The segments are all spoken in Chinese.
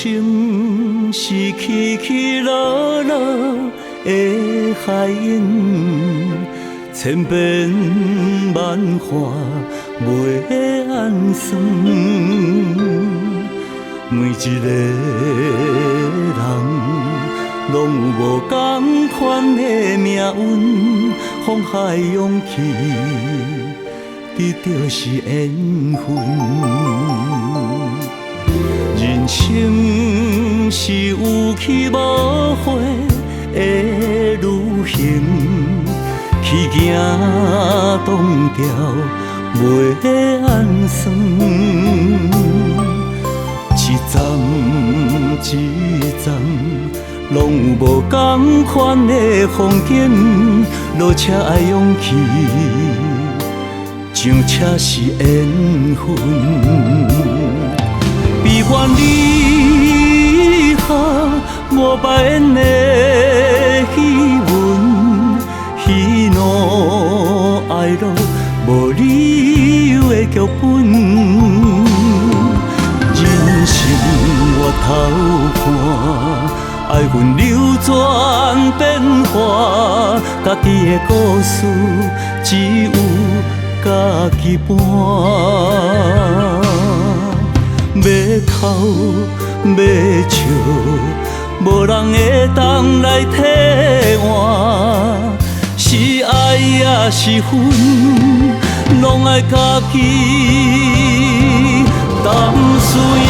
生是起起落落的海涌，千变万化袂安算。每一个人拢有无同款的命运，风海涌起，记着是缘分。人生是有去无回的旅行，去行同调袂安算。一站一站，拢有无同款的风景，落车爱勇气，上车是缘分。悲欢离合，无摆的戏文，喜怒哀乐，无理由的剧本。人生我头看，爱恨流转变化，家己的故事只有家己伴。要哭要笑，无人会当来替换。是爱也是恨，拢爱家己担输赢。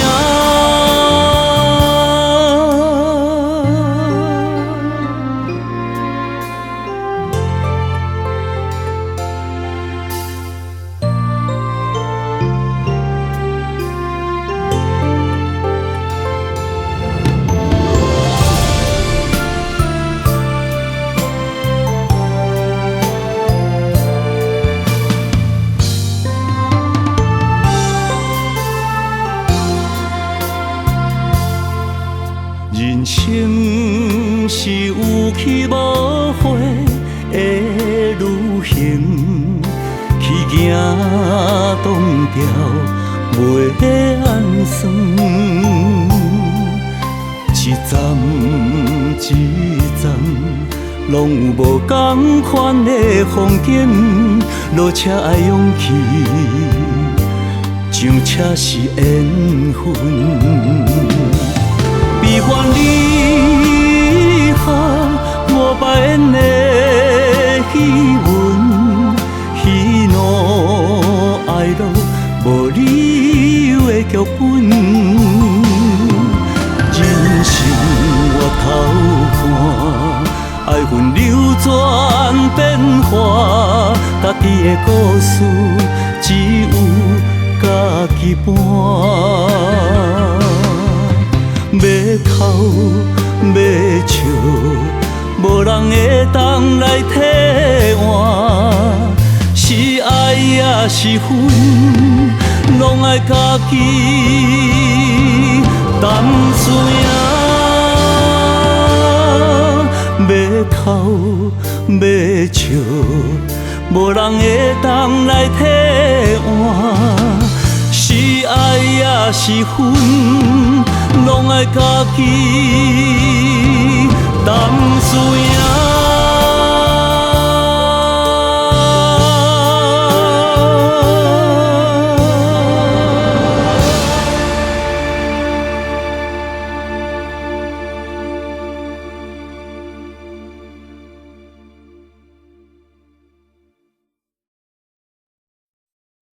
人生是有去无回的旅行，去行同调袂安算。一站一站，拢有无同款的风景，落车爱勇气，上车是缘分。悲欢离合，无摆的戏文，喜怒哀乐，无理由的剧本。人生我头看，爱恨流转变化，家己的故事只有家己伴。要哭要笑，无人会当来替换。是爱也是恨，拢爱家己担输赢。要哭要笑，无人会当来替换。是爱也是恨，拢爱家己